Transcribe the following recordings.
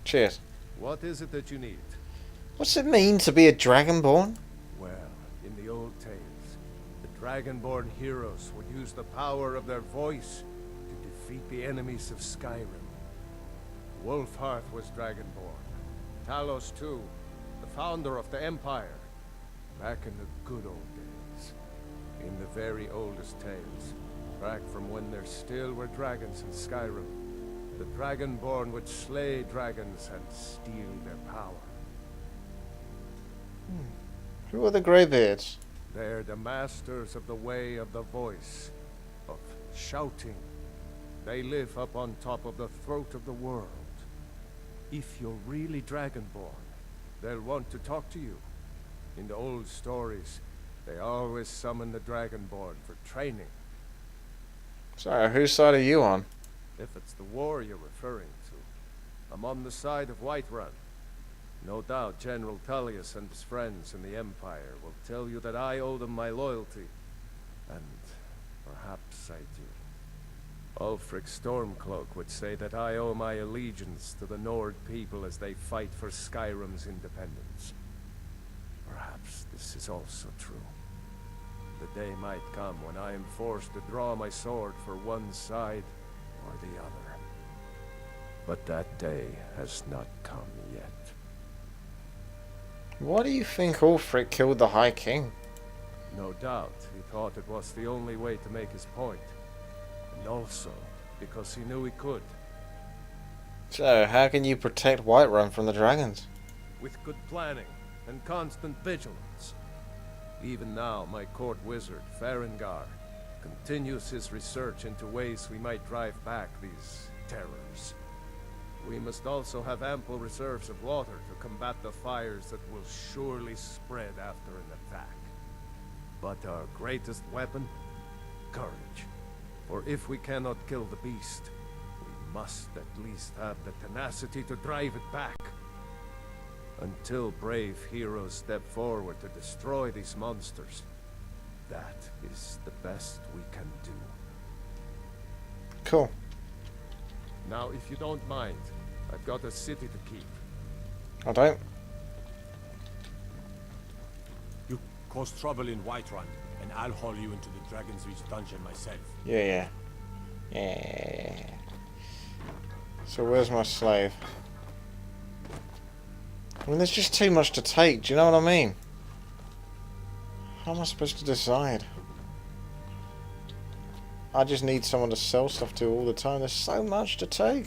Cheers. What is it that you need? What's it mean to be a Dragonborn? Well, in the old tales, the Dragonborn heroes would use the power of their voice to defeat the enemies of Skyrim. Wolfhearth was Dragonborn. Talos too, the founder of the Empire. Back in the good old days. In the very oldest tales, back from when there still were dragons in Skyrim, the Dragonborn would slay dragons and steal their power. Who are the Greybeards? They're the masters of the way of the voice, of shouting. They live up on top of the throat of the world. If you're really Dragonborn, they'll want to talk to you. In the old stories, they always summon the Dragonborn for training. Sorry, whose side are you on? If it's the war you're referring to, I'm on the side of Whiterun. No doubt General Tullius and his friends in the Empire will tell you that I owe them my loyalty. And perhaps I do. Ulfric Stormcloak would say that I owe my allegiance to the Nord people as they fight for Skyrim's independence. Perhaps this is also true. The day might come when I am forced to draw my sword for one side or the other. But that day has not come yet. Why do you think Ulfric killed the High King? No doubt he thought it was the only way to make his point. And also because he knew he could. So, how can you protect Whiterun from the dragons? With good planning and constant vigilance. Even now, my court wizard, Farengar, continues his research into ways we might drive back these terrors. We must also have ample reserves of water to combat the fires that will surely spread after an attack. But our greatest weapon? Courage. For if we cannot kill the beast, we must at least have the tenacity to drive it back. Until brave heroes step forward to destroy these monsters, that is the best we can do. Cool. Now, if you don't mind, I've got a city to keep. I don't. You cause trouble in Whiterun, and I'll haul you into the Dragon's Reach dungeon myself. Yeah. So where's my slave? I mean, there's just too much to take, do you know what I mean? How am I supposed to decide? I just need someone to sell stuff to all the time. There's so much to take.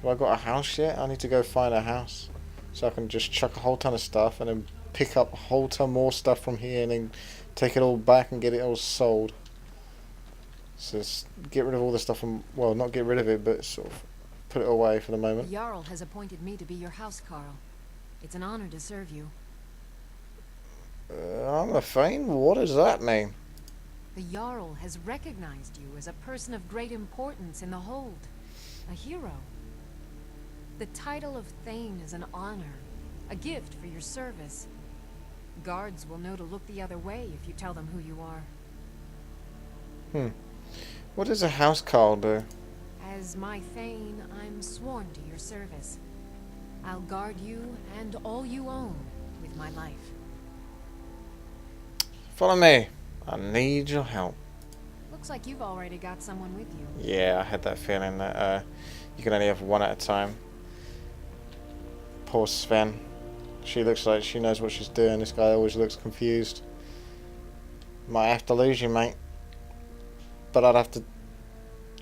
Have I got a house yet? I need to go find a house. So I can just chuck a whole ton of stuff and then pick up a whole ton more stuff from here and then take it all back and get it all sold. So just get rid of all the stuff and, well, not get rid of it, but sort of put it away for the moment. The Jarl has appointed me to be your housecarl. It's an honor to serve you. I'm a Thane? What does that mean? The Jarl has recognized you as a person of great importance in the Hold. A hero. The title of Thane is an honor. A gift for your service. Guards will know to look the other way if you tell them who you are. What does a housecarl do? As my Thane, I'm sworn to your service. I'll guard you and all you own with my life. Follow me. I need your help. Looks like you've already got someone with you. Yeah, I had that feeling that you can only have one at a time. Poor Sven. She looks like she knows what she's doing. This guy always looks confused. Might have to lose you, mate. But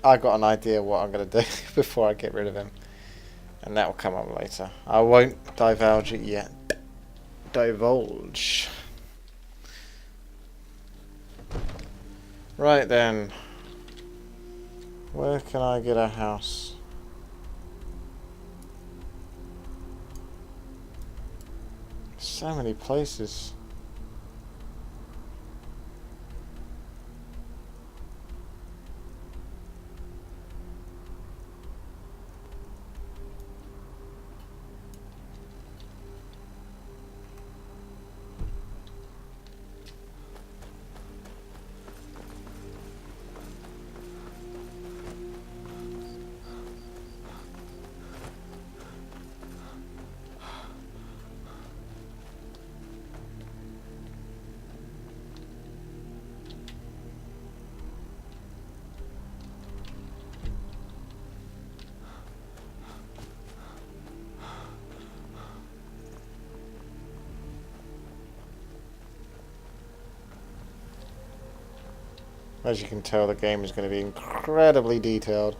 I got an idea what I'm going to do before I get rid of him. And that will come up later. I won't divulge it yet. Divulge. Right then. Where can I get a house? So many places. As you can tell, the game is going to be incredibly detailed,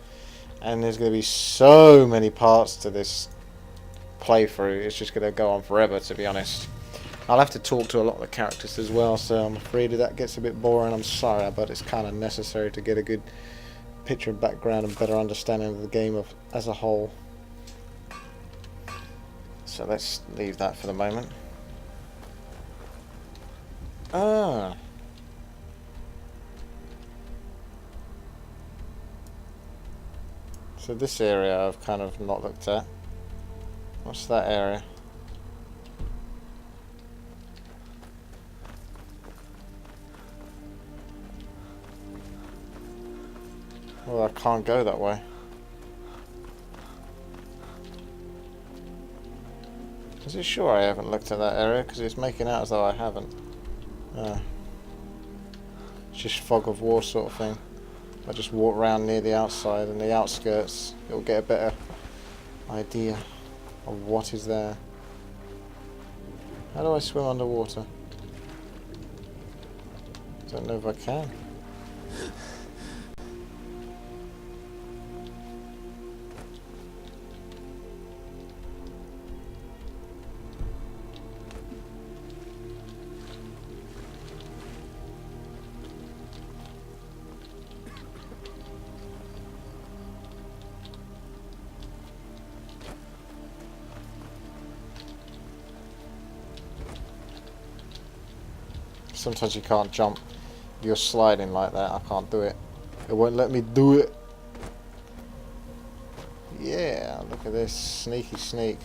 and there's going to be so many parts to this playthrough. It's just going to go on forever, to be honest. I'll have to talk to a lot of the characters as well, so I'm afraid that gets a bit boring. I'm sorry, but it's kind of necessary to get a good picture and background and better understanding of the game as a whole. So let's leave that for the moment. Ah. So this area I've kind of not looked at. What's that area? Well, I can't go that way. Is it sure I haven't looked at that area? Because it's making out as though I haven't. It's just fog of war sort of thing. I just walk around near the outside and the outskirts. It'll get a better idea of what is there. How do I swim underwater? Don't know if I can. Sometimes you can't jump. If you're sliding like that, I can't do it. It won't let me do it. Yeah, look at this. Sneaky sneak.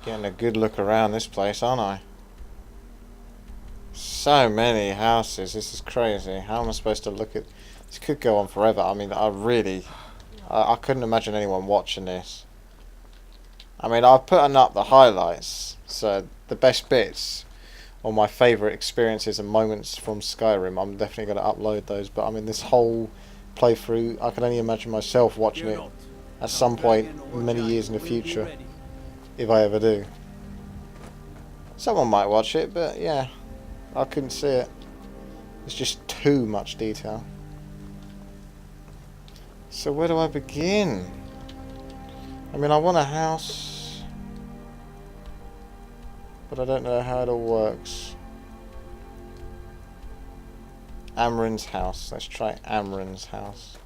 Getting a good look around this place, aren't I? So many houses. This is crazy. How am I supposed to look at... This could go on forever. I mean, I couldn't imagine anyone watching this. I mean, I've put up the highlights. So, the best bits, or my favourite experiences and moments from Skyrim, I'm definitely going to upload those. But, I mean, this whole playthrough, I can only imagine myself watching it at some point many years in the future. If I ever do. Someone might watch it, but yeah, I couldn't see it. It's just too much detail. So where do I begin? I mean, I want a house, but I don't know how it all works. Amren's house. Let's try Amren's house.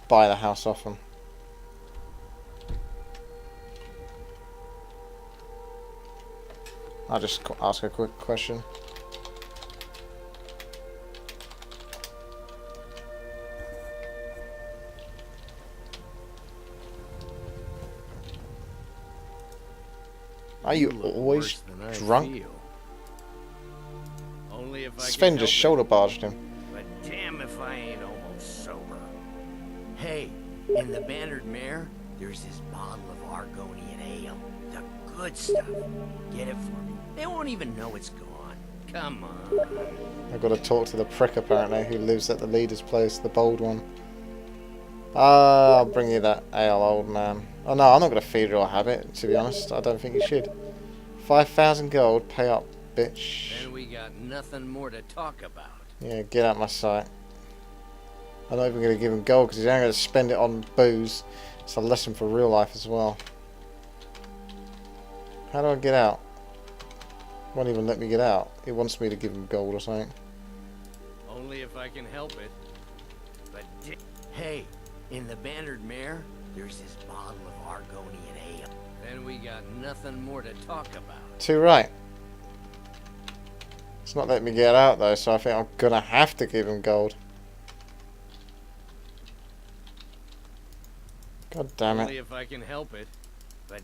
Buy the house off him. I'll just ask a quick question. Are you always drunk? Only if I Sven just shoulder barged him. But damn if I ain't almost sober. Hey, in the Bannered Mare, there's this bottle of Argonian ale. The good stuff. Get it for me. They won't even know it's gone. Come on. I've got to talk to the prick apparently who lives at the leader's place, the bold one. I'll bring you that ale, old man. Oh no, I'm not going to feed your habit, to be honest. I don't think you should. 5,000 gold, pay up, bitch. Then we got nothing more to talk about. Yeah, get out my sight. I'm not even going to give him gold because he's only going to spend it on booze. It's a lesson for real life as well. How do I get out? Won't even let me get out. It wants me to give him gold or something. Only if I can help it. But hey, in the Bannered Mare, there's this bottle of Argonian ale. Then we got nothing more to talk about. Too right. It's not letting me get out though, so I think I'm gonna have to give him gold. God damn Only it. if I can help it. But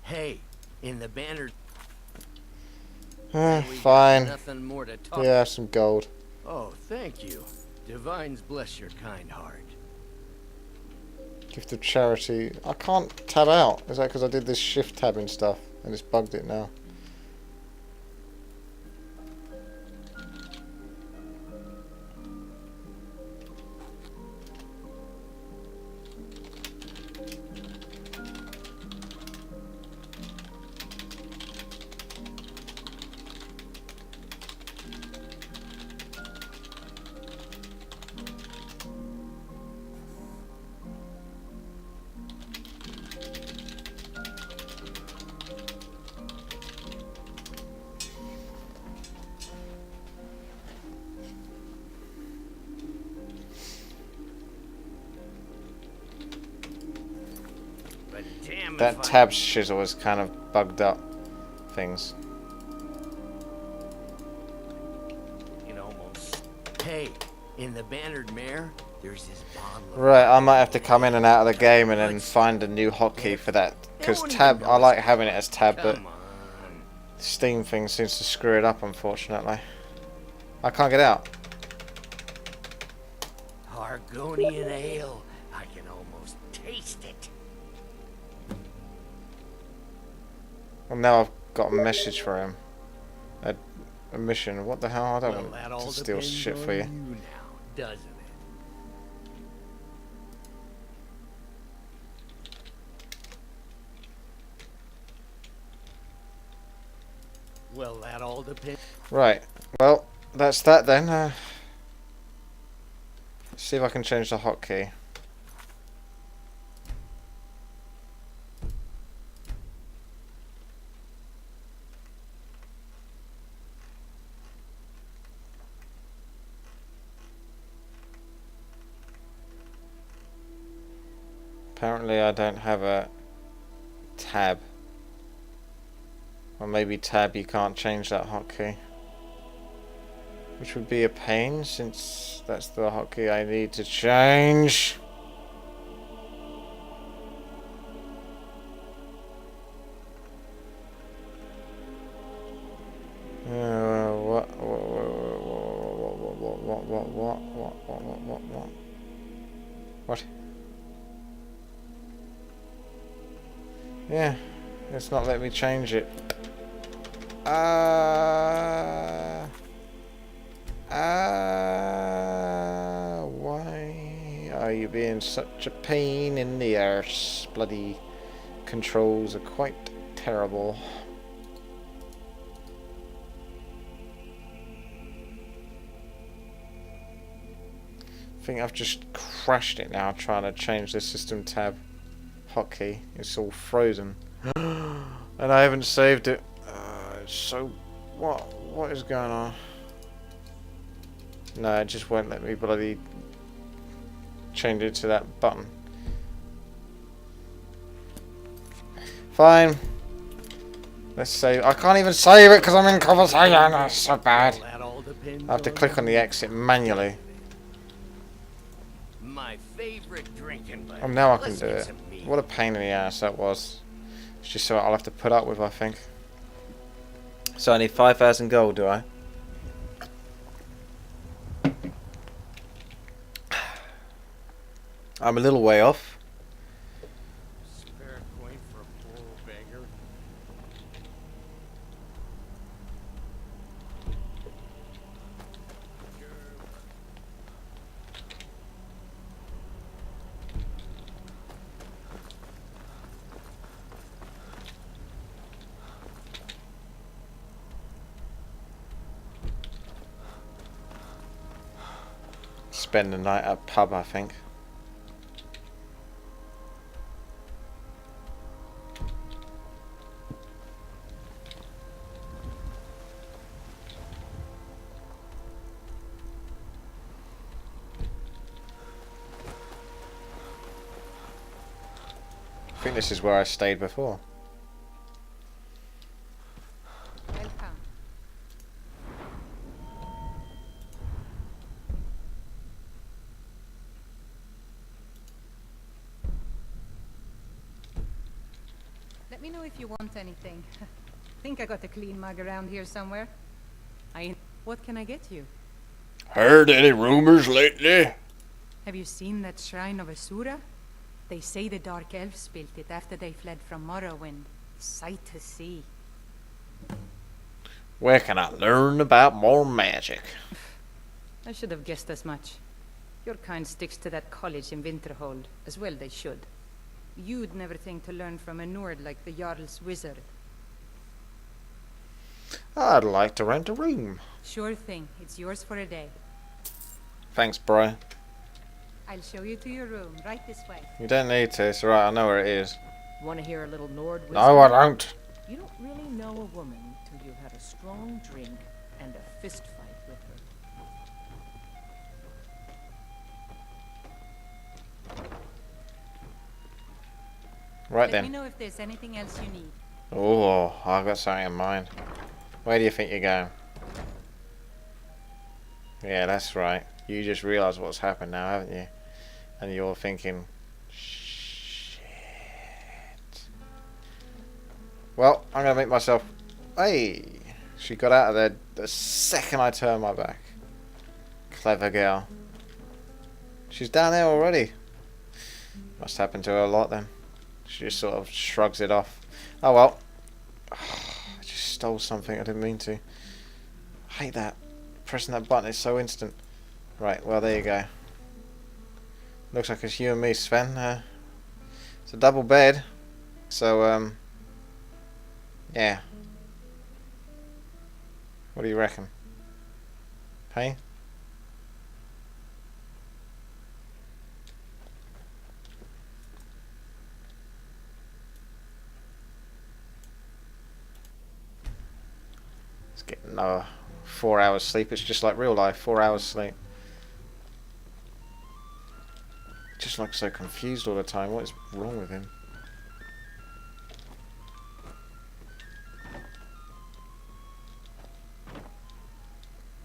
hey, in the Bannered... Fine. Nothing more to talk. Yeah, some gold. Oh, thank you. Divines bless your kind heart. Gift of charity. I can't tab out. Is that because I did this shift tabbing stuff and it's bugged it now? But damn That if tab shizzle has kind of bugged up things. I can almost... Hey, in the Bannered Mare, there's this bottle of... Right, I might have to come in and out of the game and then find a new hotkey for that. Because tab, I like having it as tab, but Come on. Steam thing seems to screw it up, unfortunately. I can't get out. Argonian ale. I can almost taste it. Well, now I've got a message for him. A mission. What the hell? I don't Well, that want all to steal depends shit on for you. now, doesn't it? Well, that all depends. Right. Well, that's that then. Let's see if I can change the hotkey. Apparently I don't have a tab. Or maybe tab you can't change that hotkey. Which would be a pain since that's the hotkey I need to change. What? Yeah, it's not letting me change it. Why are you being such a pain in the arse? Bloody controls are quite terrible. I think I've just crashed it now trying to change the system tab hotkey. It's all frozen. And I haven't saved it. So, what is going on? No, it just won't let me bloody change it to that button. Fine. Let's save. I can't even save it because I'm in conversation. That's so bad. Well, that all depends I have to click on the exit manually. My favorite drinking buddy. Oh, now I can Let's do get it. some meat. What a pain in the ass that was. It's just so I'll have to put up with, I think. So I need 5,000 gold, do I? I'm a little way off. Spare coin for a poor old beggar. Spend the night at pub, I think. I think this is where I stayed before. Welcome. Let me know if you want anything. Think I got a clean mug around here somewhere. What can I get you? Heard any rumors lately? Have you seen that shrine of Asura? They say the Dark Elves built it after they fled from Morrowind. Sight to see. Where can I learn about more magic? I should have guessed as much. Your kind sticks to that college in Winterhold, as well they should. You'd never think to learn from a Nord like the Jarl's wizard. I'd like to rent a room. Sure thing. It's yours for a day. Thanks, bro. I'll show you to your room, right this way. You don't need to. It's alright. I know where it is. Want to hear a little Nord wisdom? No, I don't. You don't really know a woman till you've had a strong drink and a fist fight with her. Right Let me then. know if there's anything else you need. Oh, I've got something in mind. Where do you think you're going? Yeah, that's right. You just realised what's happened now, haven't you? And you're thinking, shit. Well, I'm going to make myself... Hey! She got out of there the second I turned my back. Clever girl. She's down there already. Must happen to her a lot then. She just sort of shrugs it off. Oh well. I just stole something. I didn't mean to. I hate that. Pressing that button is so instant. Right, well there you go. Looks like it's you and me, Sven. It's a double bed. So, yeah. What do you reckon? Hey? It's getting 4 hours sleep. It's just like real life. 4 hours sleep. Just like so confused all the time. What is wrong with him?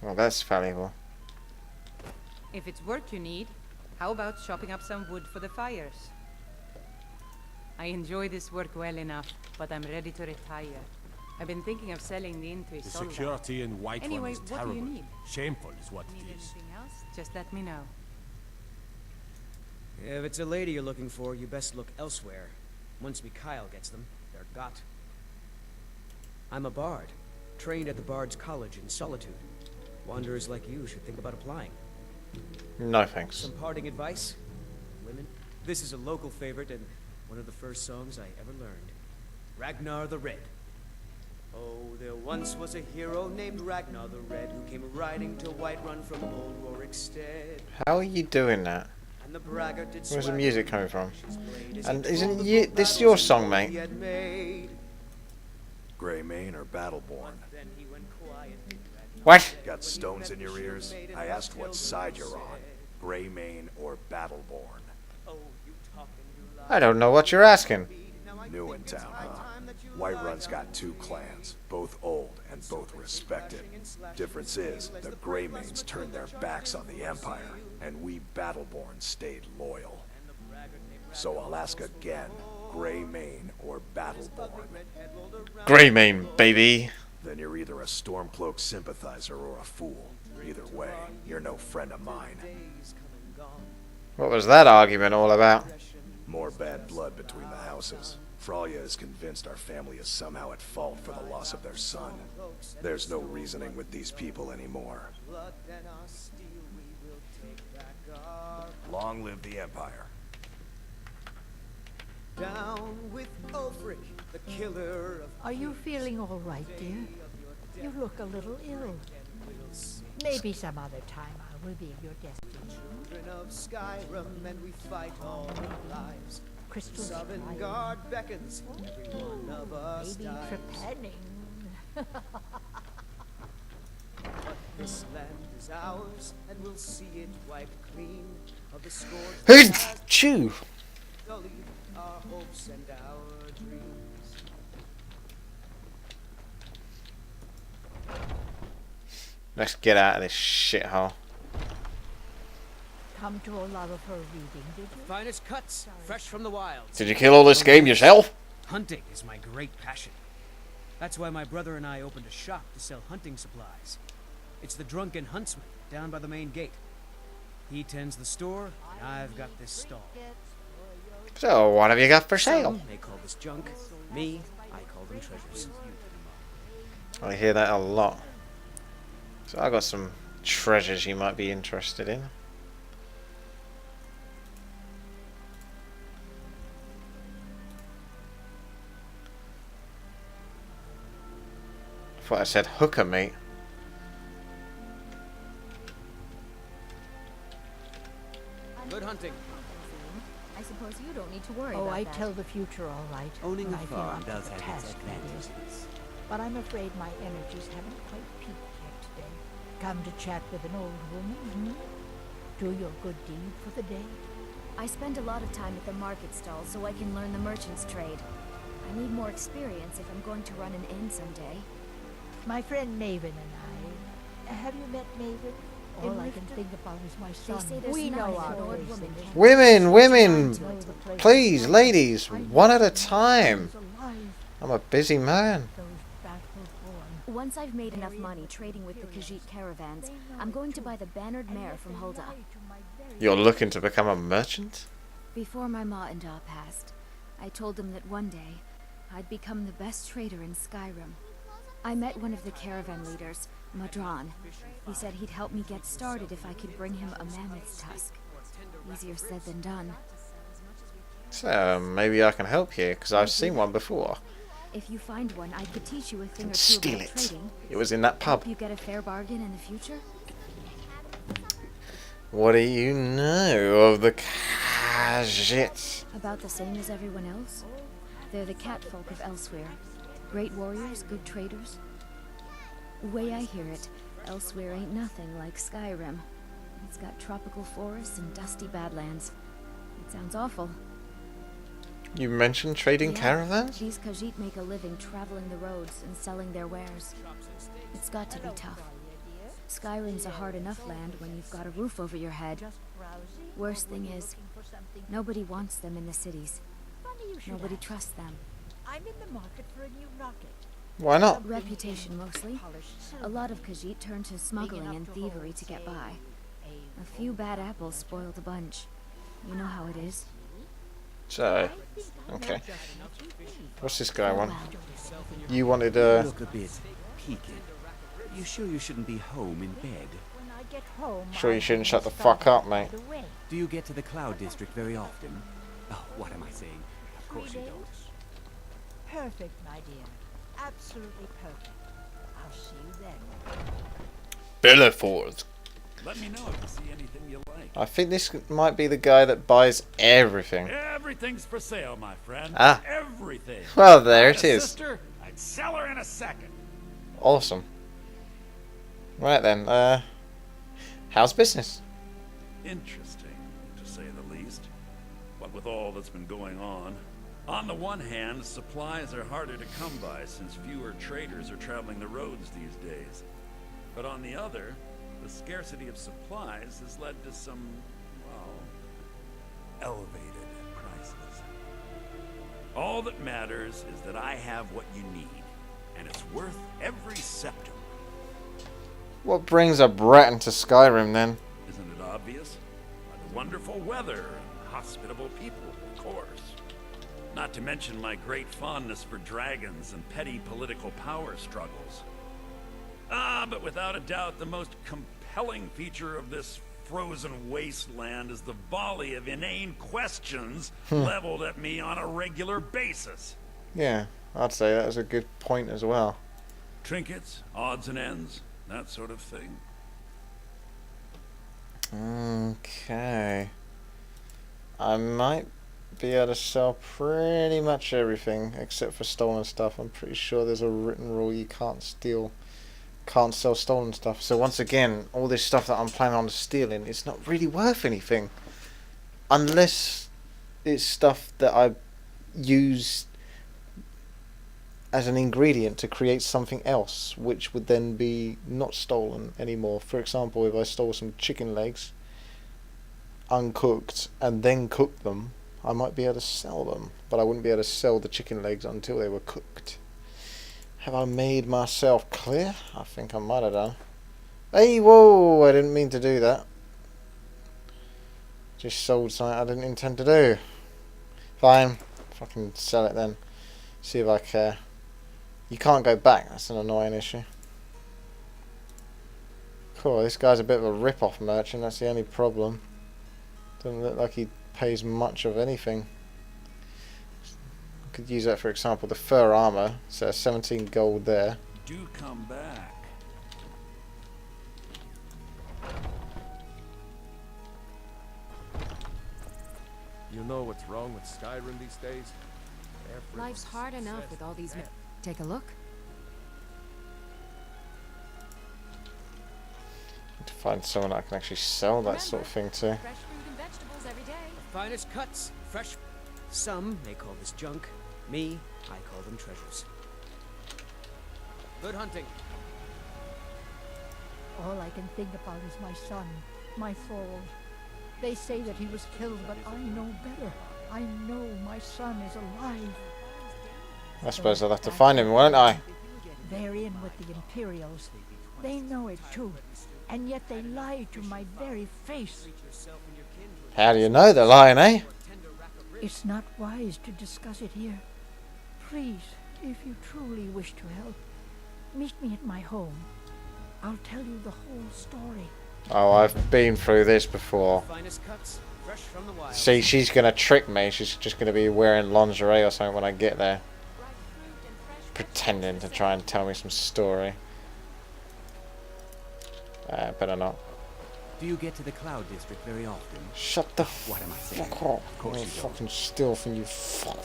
Well, that's valuable. If it's work you need, how about chopping up some wood for the fires? I enjoy this work well enough, but I'm ready to retire. I've been thinking of selling the inn to The Isolde. security in Whiterun Anyway, is what do terrible. you need? Shameful is what Need it is. anything else? Just let me know. If it's a lady you're looking for, you best look elsewhere. Once Mikhail gets them, they're got. I'm a bard, trained at the Bard's College in Solitude. Wanderers like you should think about applying. No thanks. Some parting advice? Women? This is a local favorite and one of the first songs I ever learned. Ragnar the Red. Oh, there once was a hero named Ragnar the Red who came riding to Whiterun from old Rorikstead. How are you doing that? And the braggart did Where's the swagger music coming from? his blade as And he isn't told you- of this battles your and song, war mate? he had made. Greymane or Battleborn? Then he went quietly, What? Got stones in your ears? I asked what side you're on. Greymane or Battleborn? oh, you talk and you lie. I don't know what you're asking. New in town, huh? Whiterun's got two clans, both old and both respected. Difference is, the Greymanes turned their backs on the Empire, and we Battleborn stayed loyal. So I'll ask again, Greymane or Battleborn? Greymane, baby. Then you're either a Stormcloak sympathizer or a fool. Either way, you're no friend of mine. What was that argument all about? More bad blood between the houses. Fralya is convinced our family is somehow at fault for the loss of their son. There's no reasoning with these people anymore. Long live the Empire. Down with Ulfric, the killer of Are you feeling all right, dear? You look a little ill. Maybe some other time I will be your destiny. children of Skyrim, and we fight all our lives. Crystal Sovngarde beckons, every one of us maybe dies. trepanning. This land is ours, and we'll see it wiped clean of the scourge Who's that has chew? sullied our hopes and our dreams. Let's get out of this shithole. Come to a lot of her reading, did you? Finest cuts, fresh from the wilds. Did you kill all this game yourself? Hunting is my great passion. That's why my brother and I opened a shop to sell hunting supplies. It's the Drunken Huntsman, down by the main gate. He tends the store, and I've got this stall. So, what have you got for sale? Some may call this junk. Me, I call them treasures. I hear that a lot. So I got some treasures you might be interested in. I thought I said hooker, mate. Good hunting. I suppose you don't need to worry Oh, about I that. tell the future all right. Owning when a I feel farm up to does the have its task, that is. advantages. But I'm afraid my energies haven't quite peaked yet today. Come to chat with an old woman, Do your good deed for the day. I spend a lot of time at the market stall so I can learn the merchant's trade. I need more experience if I'm going to run an inn someday. My friend Maven and I. Have you met Maven? All I can think about is my son. say there's We nothing know an our old ways woman in this can't world. Women! Know the place Please, of ladies, life. one at a time. Alive, I'm a busy man. those battle-born. Once I've made enough money trading with the Khajiit caravans, I'm going to buy the bannered mare from Hulda. You're looking to become a merchant? Before my ma and Da passed, I told them that one day I'd become the best trader in Skyrim. I met one of the caravan leaders, Madran. He said he'd help me get started if I could bring him a mammoth's tusk. Easier said than done. So, maybe I can help you, because I've seen one before. If you find one, I could teach you a thing or two Steal about it. trading. It was in that pub. Help you get a fair bargain in the future? What do you know of the Khajiit? About the same as everyone else. They're the catfolk of Elsewhere. Great warriors, good traders. The way I hear it, Elsewhere ain't nothing like Skyrim. It's got tropical forests and dusty badlands. It sounds awful. You mentioned trading Yeah, caravans? These Khajiit make a living traveling the roads and selling their wares. It's got to be tough. Skyrim's a hard enough land when you've got a roof over your head. Worst thing is, nobody wants them in the cities. Nobody trusts them. I'm in the market for a new rocket. Why not? Reputation mostly. A lot of Khajiit turn to smuggling and thievery to get by. A few bad apples spoil the bunch. You know how it is. So, okay. What's this guy want? Well, You wanted You look a bit peaked. You sure you shouldn't be home in bed? When I get home, Sure you I'll shouldn't bring shut the stuff fuck up, out mate. of the way. Do you get to the Cloud District very often? Oh, what am I saying? Of course you don't. Perfect, my dear. Absolutely perfect. I'll see you then. Belleforth. Let me know if you see anything you like. I think this might be the guy that buys everything. Everything's for sale, my friend. Ah. Everything. Well, there Got it a is. Sister, I'd sell her in a second. Awesome. Right then, how's business? Interesting, to say the least. What with all that's been going on the one hand, supplies are harder to come by since fewer traders are traveling the roads these days. But on the other, the scarcity of supplies has led to some, well, elevated prices. All that matters is that I have what you need, and it's worth every septum. What brings a Breton to Skyrim then? Isn't it obvious? By the wonderful weather and hospitable people, of course. Not to mention my great fondness for dragons and petty political power struggles. But without a doubt, the most compelling feature of this frozen wasteland is the volley of inane questions leveled at me on a regular basis. Yeah, I'd say that was a good point as well. Trinkets, odds and ends, that sort of thing. Okay. I might be able to sell pretty much everything except for stolen stuff. I'm pretty sure there's a written rule you can't sell stolen stuff. So once again, all this stuff that I'm planning on stealing, it's not really worth anything. Unless it's stuff that I use as an ingredient to create something else, which would then be not stolen anymore. For example, if I stole some chicken legs uncooked and then cooked them, I might be able to sell them, but I wouldn't be able to sell the chicken legs until they were cooked. Have I made myself clear? I think I might have done. Hey, whoa! I didn't mean to do that. Just sold something I didn't intend to do. Fine. Fucking sell it then. See if I care. You can't go back. That's an annoying issue. Cool. This guy's a bit of a rip-off merchant. That's the only problem. Doesn't look like he pays much of anything. I could use that for example. The fur armor. So 17 gold there. Do come back. You know what's wrong with Skyrim these days? Life's hard enough with all these men. Take a look. To find someone I can actually sell that sort of thing to. Fresh fruit and vegetables every day. Finest cuts, fresh. Some may call this junk. Me, I call them treasures. Good hunting. All I can think about is my son, my Thorald. They say that he was killed, but I know better. I know my son is alive. I suppose I'll have to find him, won't I? They're in with the Imperials. They know it too, and yet they lie to my very face. How do you know they're lying, eh? It's not wise to discuss it here. Please, if you truly wish to help, meet me at my home. I'll tell you the whole story. Oh, I've been through this before. Finest cuts, fresh from the wild. See, she's gonna trick me. She's just gonna be wearing lingerie or something when I get there. Pretending to try and tell me some story. Better not. Do you get to the Cloud District very often? Shut the What am I saying? fuck up. Of course I you ain't don't. fucking steal from you fuck.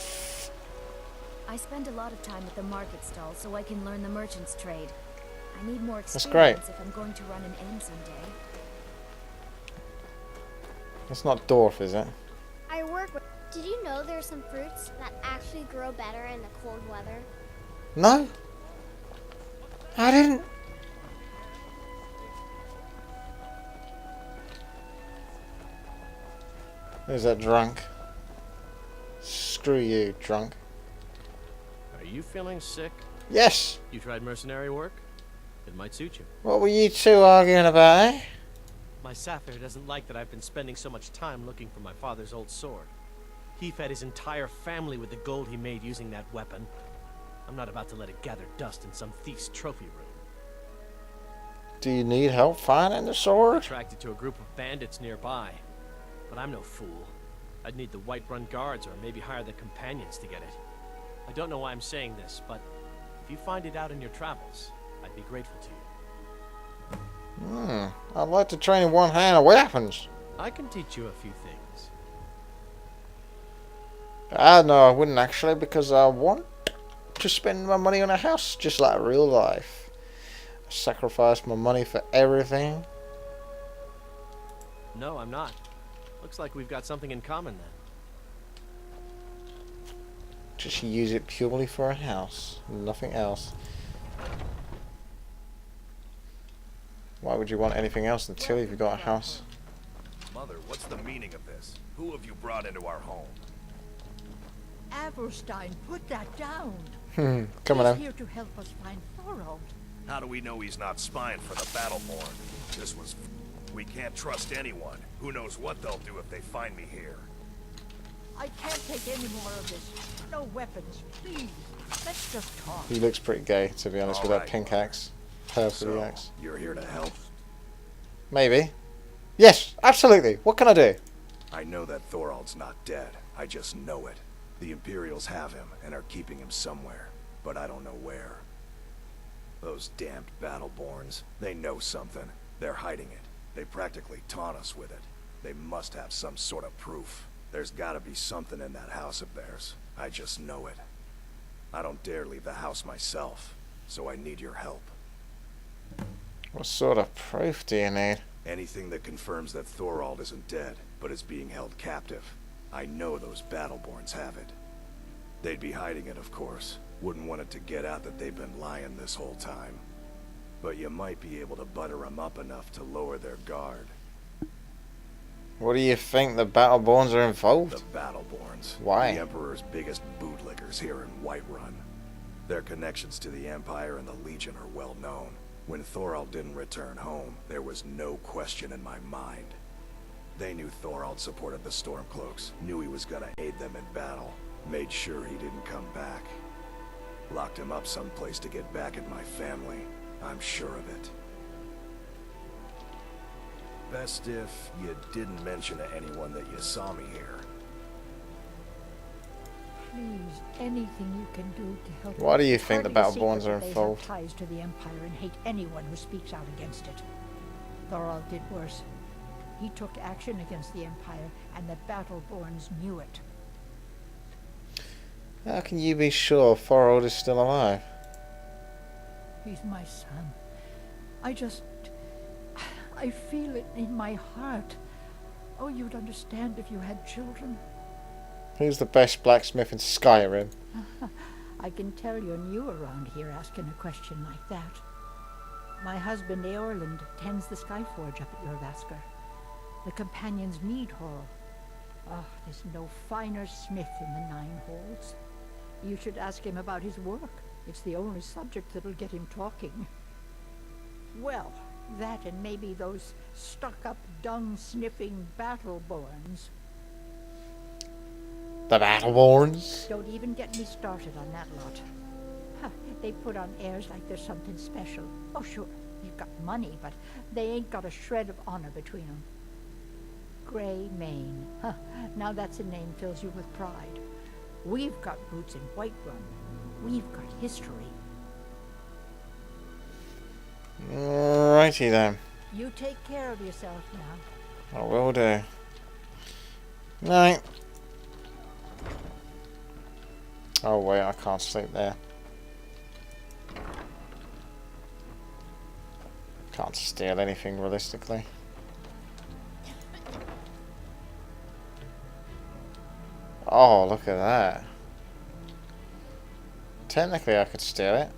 I spend a lot of time at the market stall so I can learn the merchant's trade. I need more That's great. experience if I'm going to run an inn someday. That's not dwarf, is it? I work with... Did you know there are some fruits that actually grow better in the cold weather? No. I didn't. Who's that drunk? Screw you, drunk. Are you feeling sick? Yes. You tried mercenary work? It might suit you. What were you two arguing about, eh? My Sapphire doesn't like that I've been spending so much time looking for my father's old sword. He fed his entire family with the gold he made using that weapon. I'm not about to let it gather dust in some thief's trophy room. Do you need help finding the sword? Attracted to a group of bandits nearby. But I'm no fool. I'd need the Whiterun guards or maybe hire the companions to get it. I don't know why I'm saying this, but if you find it out in your travels, I'd be grateful to you. I'd like to train in one-handed weapons. I can teach you a few things. No, I wouldn't actually, because I want to spend my money on a house, just like real life. I sacrifice my money for everything. No, I'm not. Looks like we've got something in common then. Just use it purely for a house, nothing else. Why would you want anything else until you've got a house? Mother, what's the meaning of this? Who have you brought into our home? Averstein, put that down. Come on He's now. here to help us find Thorald. How do we know he's not spying for the Battleborn? This was... We can't trust anyone. Who knows what they'll do if they find me here. I can't take any more of this. No weapons, please. Let's just talk. He looks pretty gay, to be honest, with that Alright. pink axe. Purpley So, axe. you're here to help? Maybe. Yes, absolutely. What can I do? I know that Thorald's not dead. I just know it. The Imperials have him and are keeping him somewhere, but I don't know where. Those damned Battleborns, they know something. They're hiding it. They practically taunt us with it. They must have some sort of proof. There's gotta be something in that house of theirs. I just know it. I don't dare leave the house myself, so I need your help. What sort of proof do you need? Anything that confirms that Thorald isn't dead, but is being held captive. I know those Battleborns have it. They'd be hiding it, of course. Wouldn't want it to get out that they've been lying this whole time. But you might be able to butter them up enough to lower their guard. What do you think the Battleborns are involved? The Battleborns. Why? The Emperor's biggest bootlickers here in Whiterun. Their connections to the Empire and the Legion are well known. When Thorald didn't return home, there was no question in my mind. They knew Thorald supported the Stormcloaks, knew he was gonna aid them in battle, made sure he didn't come back. Locked him up someplace to get back at my family. I'm sure of it. Best if you didn't mention to anyone that you saw me here. Please, anything you can do to help. Why do you think the Hardly a Battleborns secret are that they have involved? ties to the Empire and hate anyone who speaks out against it. Thorald did worse. He took action against the Empire, and the Battleborns knew it. How can you be sure Thorald is still alive? He's my son. I feel it in my heart. Oh, you'd understand if you had children. Who's the best blacksmith in Skyrim? I can tell you're new around here asking a question like that. My husband Eorland tends the Skyforge up at Jorvaskr. The companions need Hall. Oh, there's no finer smith in the Nine Halls. You should ask him about his work. It's the only subject that'll get him talking. Well, that and maybe those stuck-up, dung-sniffing Battleborns. The Battleborns? Don't even get me started on that lot. Huh, they put on airs like there's something special. Oh, sure, you've got money, but they ain't got a shred of honor between them. Grey Mane. Huh, now that's a name fills you with pride. We've got roots in Whiterun. We've got history. Righty then. You take care of yourself now. I will do. Night. Oh wait, I can't sleep there. Can't steal anything realistically. Oh, look at that. Technically I could steal it.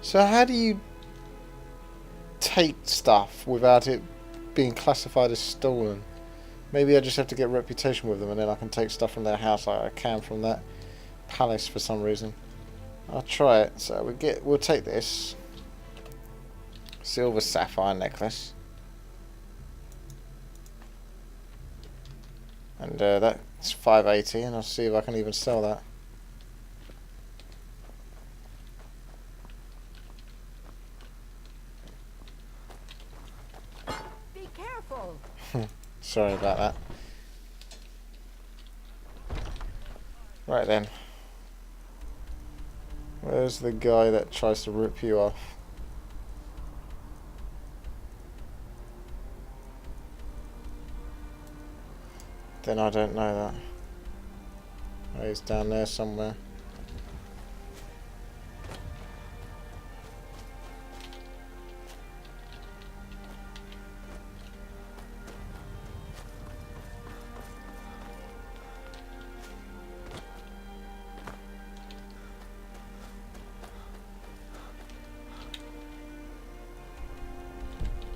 So how do you take stuff without it being classified as stolen? Maybe I just have to get reputation with them and then I can take stuff from their house like I can from that palace for some reason. I'll try it. So we'll take this silver sapphire necklace. And that's 580 and I'll see if I can even sell that. Be careful. Sorry about that. Right then. Where's the guy that tries to rip you off? Then I don't know that. Oh, he's down there somewhere.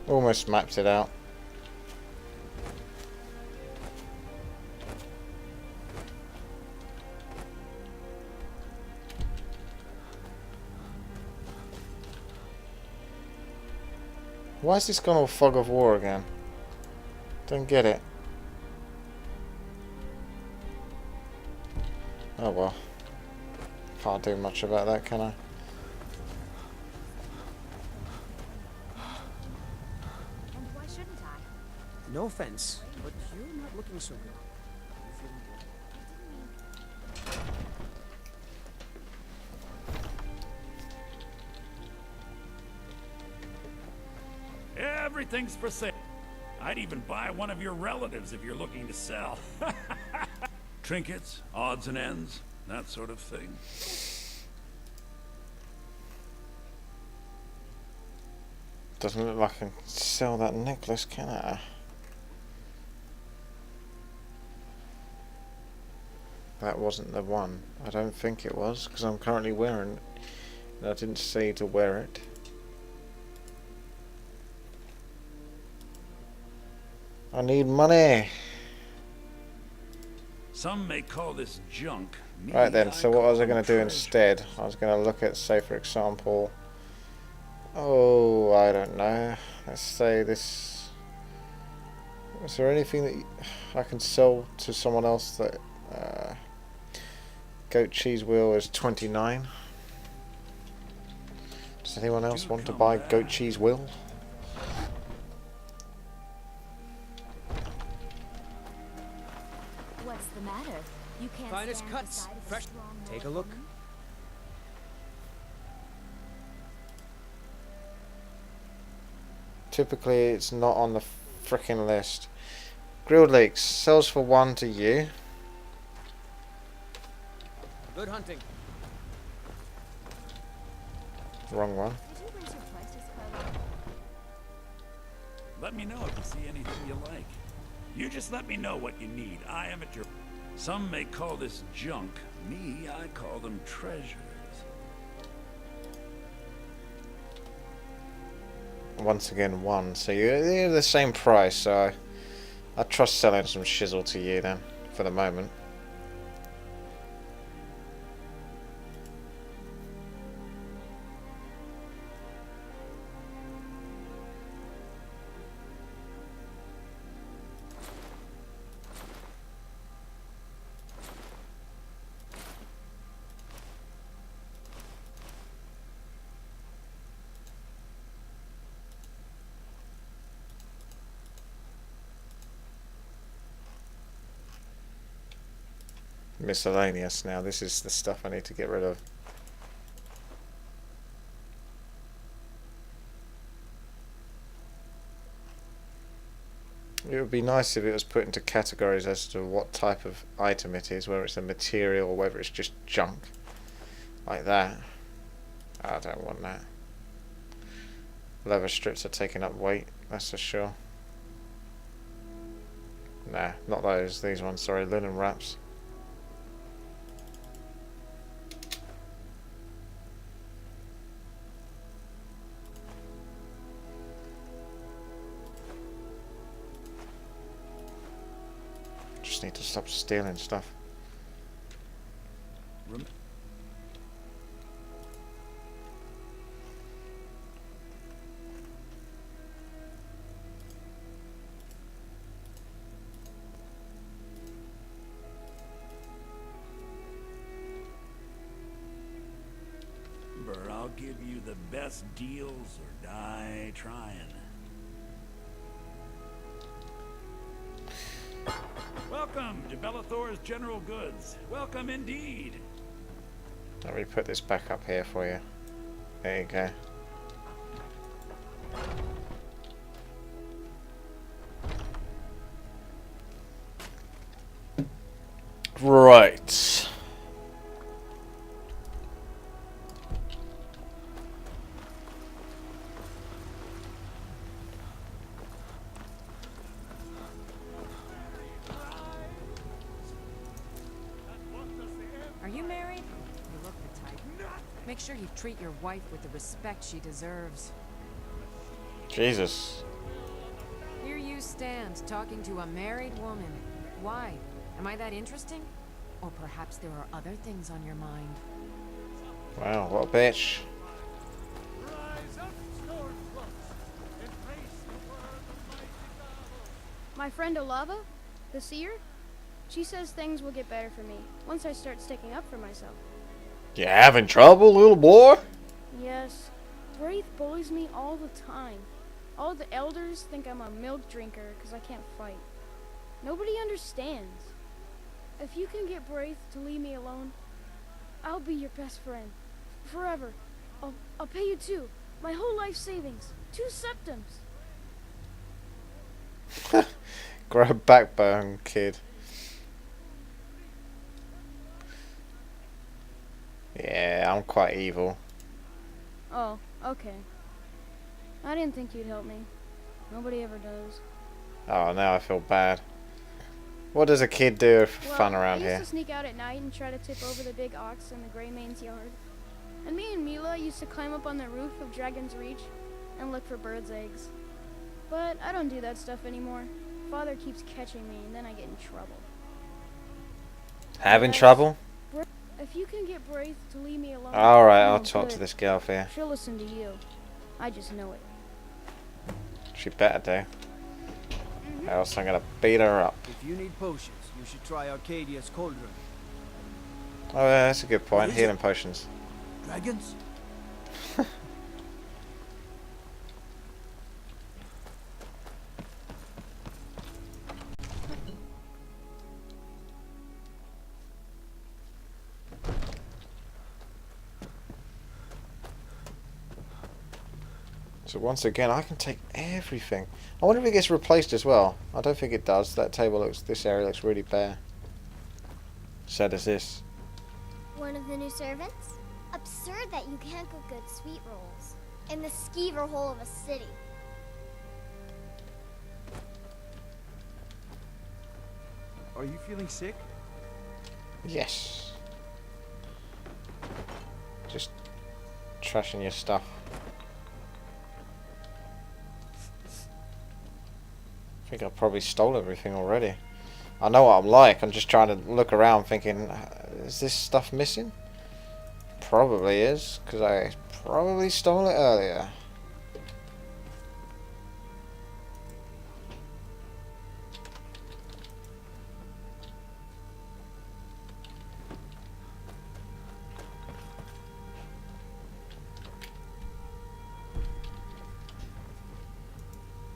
Almost mapped it out. Why is this gone all fog of war again? Don't get it. Oh well. Can't do much about that, can I? No offense, but you're not looking so good. You feeling good? Everything's for sale. I'd even buy one of your relatives if you're looking to sell. Trinkets, odds and ends, that sort of thing. Doesn't look like I can sell that necklace, can I? That wasn't the one. I don't think it was, because I'm currently wearing it. And I didn't say to wear it. I need money. Some may call this junk. Me, Right then, so what was I going to do treasure. instead? I was going to look at, say for example, oh, I don't know. Let's say this. Is there anything that I can sell to someone else that goat cheese wheel is 29? Does anyone else want to buy goat cheese wheel? What's the matter? You can't Finest stand cuts, the sight of a fresh. strong Take a old look. woman? Typically, it's not on the frickin' list. Grilled leeks sells for 1 to you. Good hunting. Wrong one. Did you raise your prices, Carlo? Let me know if you see anything you like. You just let me know what you need. I am at your... Some may call this junk. Me, I call them treasures. Once again, 1. So you're the same price. So I trust selling some shizzle to you then, for the moment. Miscellaneous now. This is the stuff I need to get rid of. It would be nice if it was put into categories as to what type of item it is, whether it's a material or whether it's just junk. Like that. I don't want that. Leather strips are taking up weight, that's for sure. Nah, not those. These ones, sorry. Linen wraps. Just need to stop stealing stuff. I'll give you the best deals or die trying. Welcome to Bellathor's General Goods. Welcome indeed. Let me put this back up here for you. There you go. Right. Are you married? You look the type. Make sure you treat your wife with the respect she deserves. Jesus. Here you stand, talking to a married woman. Why? Am I that interesting? Or perhaps there are other things on your mind? Wow, what a bitch. My friend Olava, the seer, she says things will get better for me once I start sticking up for myself. You having trouble, little boy? Yes, Wraith bullies me all the time. All the elders think I'm a milk drinker because I can't fight. Nobody understands. If you can get Wraith to leave me alone, I'll be your best friend. Forever. I'll pay you too. My whole life savings. 2 septums. Grow a backbone, kid. Yeah, I'm quite evil. Oh, okay. I didn't think you'd help me. Nobody ever does. Oh, now I feel bad. What does a kid do for fun around I here? used to sneak out at night and try to tip over the big ox in the Grey Main's yard. And me and Mila used to climb up on the roof of Dragon's Reach and look for birds' eggs. But I don't do that stuff anymore. Father keeps catching me and then I get in trouble. Having Yes. trouble? If you can get Braith to leave me alone. Alright, no, I'll talk to good. this girl for you. She'll listen to you. I just know it. She better do. Else I'm gonna beat her up. If you need potions, you should try Arcadia's cauldron. Oh yeah, that's a good point. What is Healing it? potions. Dragons? So once again, I can take everything. I wonder if it gets replaced as well. I don't think it does. That table looks, this area looks really bare. So does this. One of the new servants? Absurd that you can't cook good sweet rolls in the skeever hole of a city. Are you feeling sick? Yes. Just trashing your stuff. I think I probably stole everything already. I know what I'm like. I'm just trying to look around thinking, is this stuff missing? Probably is, because I probably stole it earlier.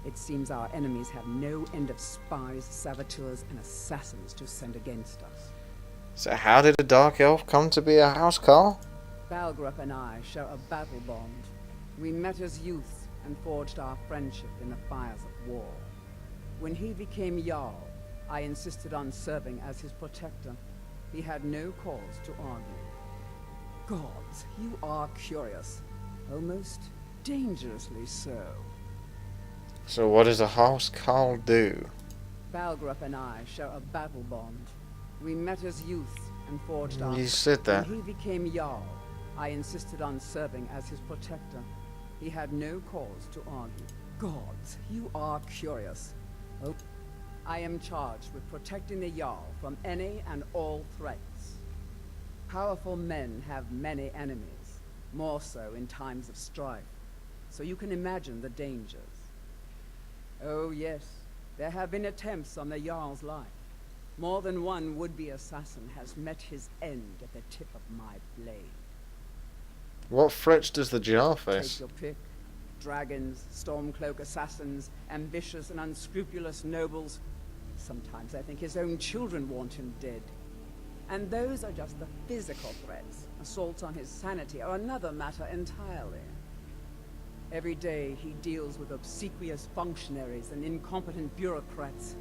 It seems our enemies have no end of spies, saboteurs, and assassins to send against us. So how did a dark elf come to be a housecarl? Balgrup and I share a battle bond. We met as youths and forged our friendship in the fires of war. When he became Jarl, I insisted on serving as his protector. He had no cause to argue. Gods, you are curious. Almost dangerously so. So what does a housecarl do? Balgrup and I share a battle bond. We met as youths and forged our... You said that. When he became Jarl, I insisted on serving as his protector. He had no cause to argue. Gods, you are curious. Oh, I am charged with protecting the Jarl from any and all threats. Powerful men have many enemies, more so in times of strife. So you can imagine the dangers. Oh yes, there have been attempts on the Jarl's life. More than one would-be assassin has met his end at the tip of my blade. What threats does the jar face? Take your pick. Dragons, Stormcloak assassins, ambitious and unscrupulous nobles. Sometimes I think his own children want him dead. And those are just the physical threats. Assaults on his sanity are another matter entirely. Every day he deals with obsequious functionaries and incompetent bureaucrats.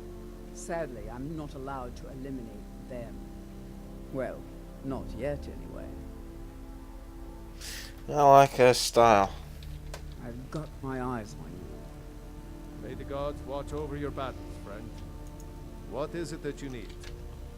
Sadly, I'm not allowed to eliminate them. Well, not yet anyway. I like her style. I've got my eyes on you. May the gods watch over your battles, friend. What is it that you need?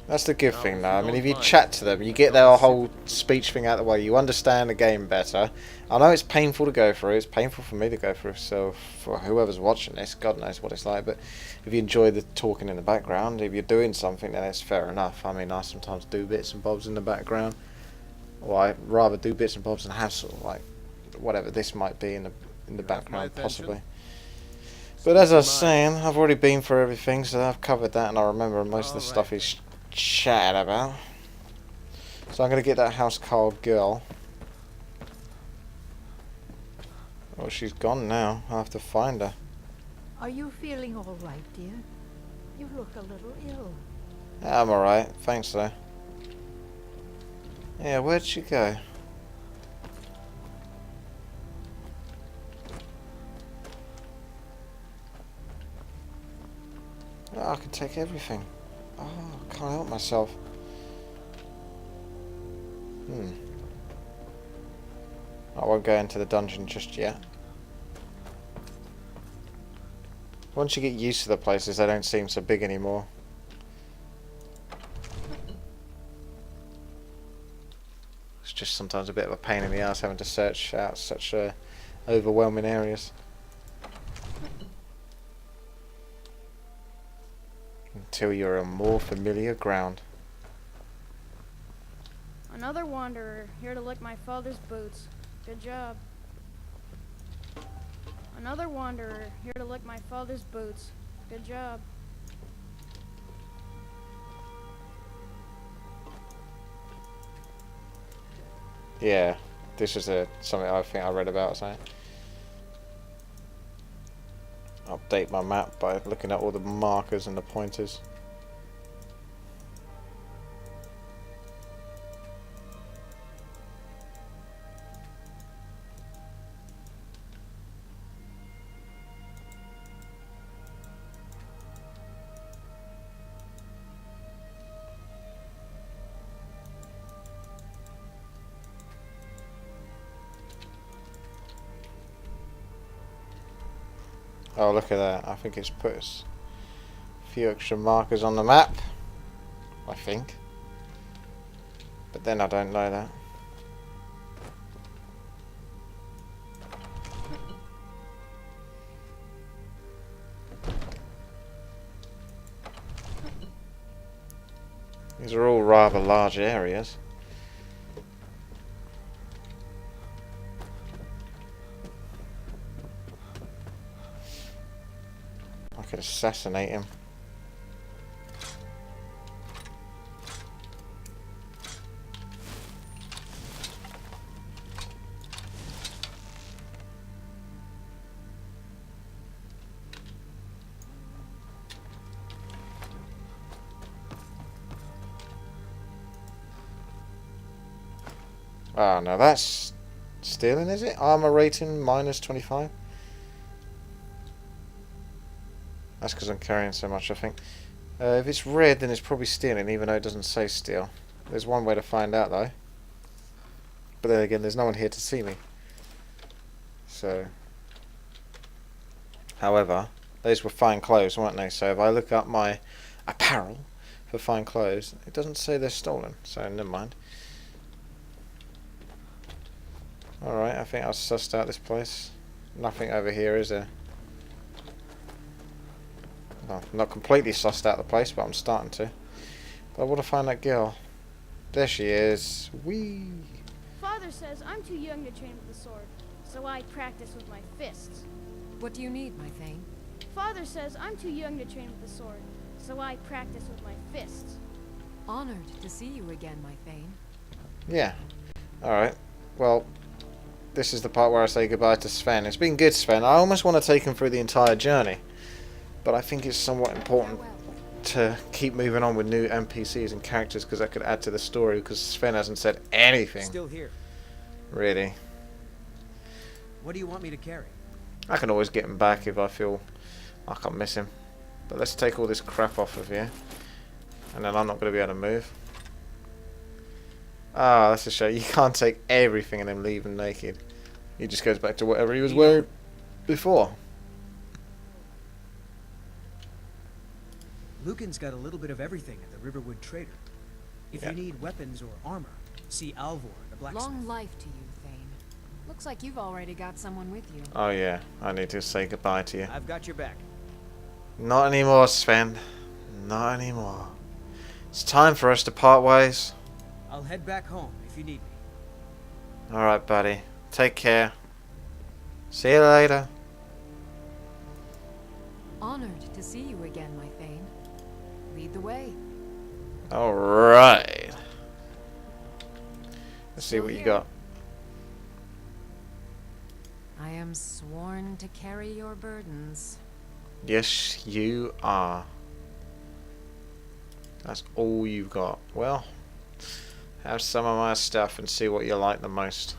That's the good thing though. I mean, if you chat to them, you get their whole speech thing out of the way. You understand the game better. I know it's painful to go through. It's painful for me to go through. So for whoever's watching this, God knows what it's like. But if you enjoy the talking in the background, if you're doing something, then it's fair enough. I mean, I sometimes do bits and bobs in the background. Or I'd rather do bits and bobs and have sort of like whatever this might be in the background possibly. But as I was saying, I've already been through everything, so I've covered that, and I remember most of the stuff he's chatting about. So I'm going to get that housecarl girl. Oh, she's gone now. I'll have to find her. Are you feeling all right, dear? You look a little ill. Yeah, I'm alright. Thanks, though. Yeah, where'd she go? Oh, I can take everything. Oh, I can't help myself. I won't go into the dungeon just yet. Once you get used to the places, they don't seem so big anymore. It's just sometimes a bit of a pain in the ass having to search out such overwhelming areas. Until you're on more familiar ground. Another wanderer, here to lick my father's boots. Good job. Another wanderer, here to lick my father's boots. Good job. Yeah, this is something I think I read about or something. Update my map by looking at all the markers and the pointers. Oh, look at that. I think it's put us a few extra markers on the map. I think. But then I don't know that. These are all rather large areas. I could assassinate him. Oh no, that's stealing, is it? Armor rating minus 25. That's because I'm carrying so much, I think. If it's red, then it's probably stealing, even though it doesn't say steal. There's one way to find out, though. But then again, there's no one here to see me. So. However, those were fine clothes, weren't they? So if I look up my apparel for fine clothes, it doesn't say they're stolen. So never mind. Alright, I think I've sussed out this place. Nothing over here, is there? Well, not completely sussed out the place, but I'm starting to. But I want to find that girl. There she is. Whee! Father says I'm too young to train with the sword, so I practice with my fists. What do you need, my Thane? Father says I'm too young to train with the sword, so I practice with my fists. Honored to see you again, my Thane. Yeah. Alright. Well, this is the part where I say goodbye to Sven. It's been good, Sven. I almost want to take him through the entire journey. But I think it's somewhat important to keep moving on with new NPCs and characters because that could add to the story because Sven hasn't said anything. Still here. Really. What do you want me to carry? I can always get him back if I feel like I miss him. But let's take all this crap off of here. And then I'm not going to be able to move. Ah, that's a shame. You can't take everything and then leave him naked. He just goes back to whatever he was wearing before. Lucan's got a little bit of everything at the Riverwood Trader. If you need weapons or armor, see Alvor, the blacksmith. Long life to you, Thane. Looks like you've already got someone with you. Oh yeah, I need to say goodbye to you. I've got your back. Not anymore, Sven. Not anymore. It's time for us to part ways. I'll head back home if you need me. Alright, buddy. Take care. See you later. Honored to see you again, my Thane. Lead the way. Alright. Let's see what you got. I am sworn to carry your burdens. Yes, you are. That's all you've got. Well, have some of my stuff and see what you like the most.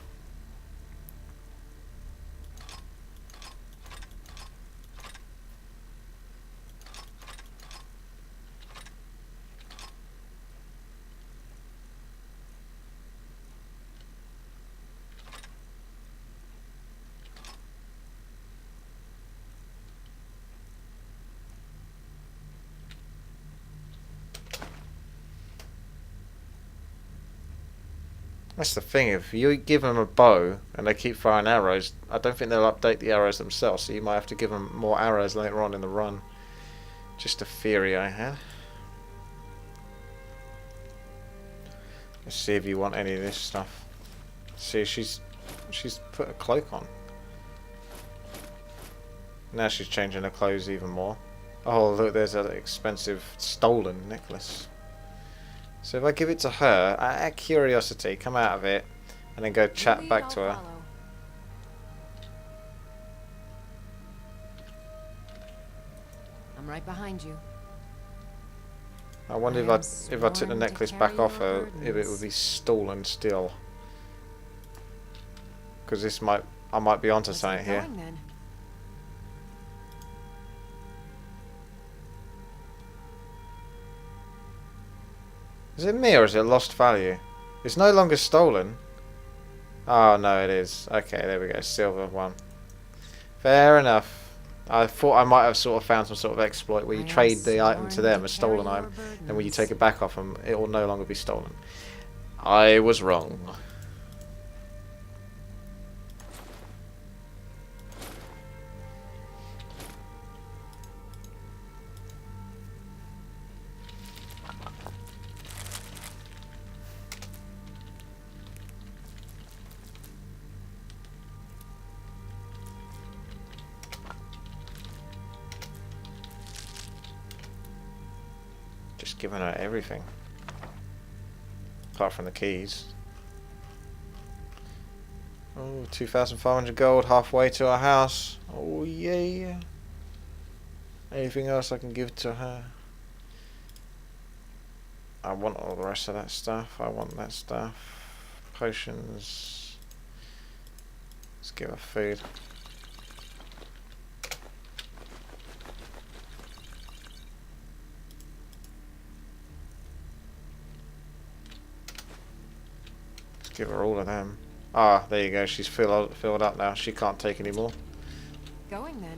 That's the thing, if you give them a bow and they keep firing arrows, I don't think they'll update the arrows themselves, so you might have to give them more arrows later on in the run. Just a theory I had. Let's see if you want any of this stuff. See, she's put a cloak on. Now she's changing her clothes even more. Oh look, there's an expensive stolen necklace. So if I give it to her, out of curiosity, come out of it, and then go chat back to her. I'm right behind you. I wonder if I took the necklace back off her, if it would be stolen still. Because I might be onto something here. Is it me or is it lost value? It's no longer stolen. Oh no, it is. Okay, there we go. Silver one. Fair enough. I thought I might have sort of found some sort of exploit where you trade the item to them, a stolen item, and when you take it back off them, it will no longer be stolen. I was wrong. Giving her everything apart from the keys. Oh, 2,500 gold, halfway to our house. Oh yeah. Anything else I can give to her? I want all the rest of that stuff. I want that stuff. Potions. Let's give her food. Give her all of them. Ah, there you go. She's filled up now. She can't take any more. Going then.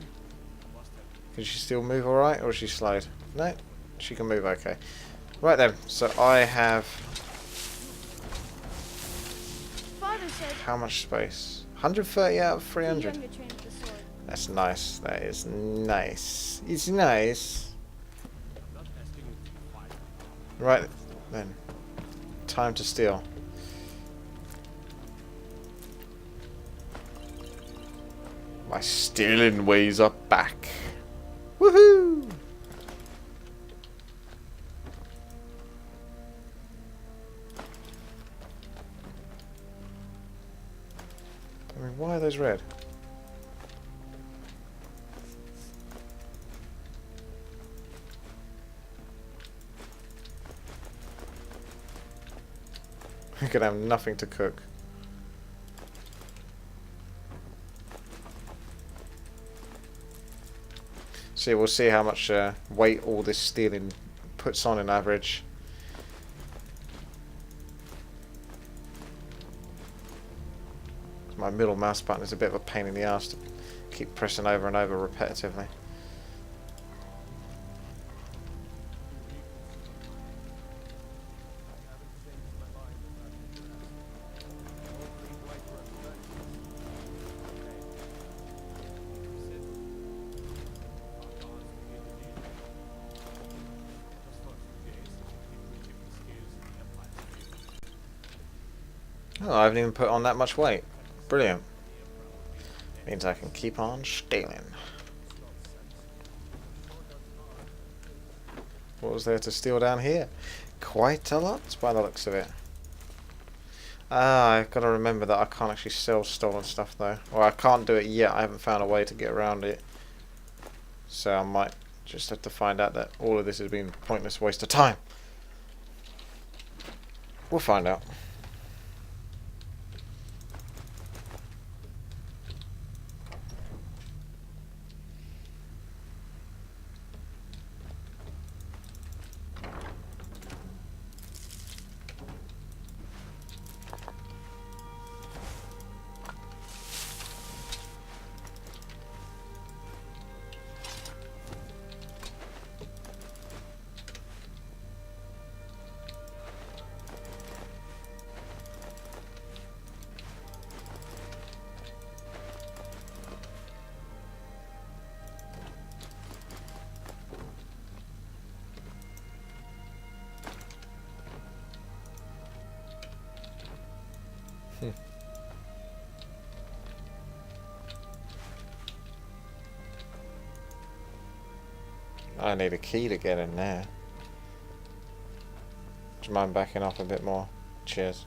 Can she still move alright, or is she slowed? No, she can move okay. Right then, so I have... Father said how much space? 130 out of 300. That's nice. That is nice. It's nice. Right then. Time to steal. My stealing ways are back. Woohoo! I mean, why are those red? We could have nothing to cook. See, we'll see how much weight all this stealing puts on in average. My middle mouse button is a bit of a pain in the ass to keep pressing over and over repetitively. Oh, I haven't even put on that much weight. Brilliant. Means I can keep on stealing. What was there to steal down here? Quite a lot by the looks of it. Ah, I've got to remember that I can't actually sell stolen stuff though. Or I can't do it yet. I haven't found a way to get around it. So I might just have to find out that all of this has been a pointless waste of time. We'll find out. I need a key to get in there. Do you mind backing off a bit more? Cheers.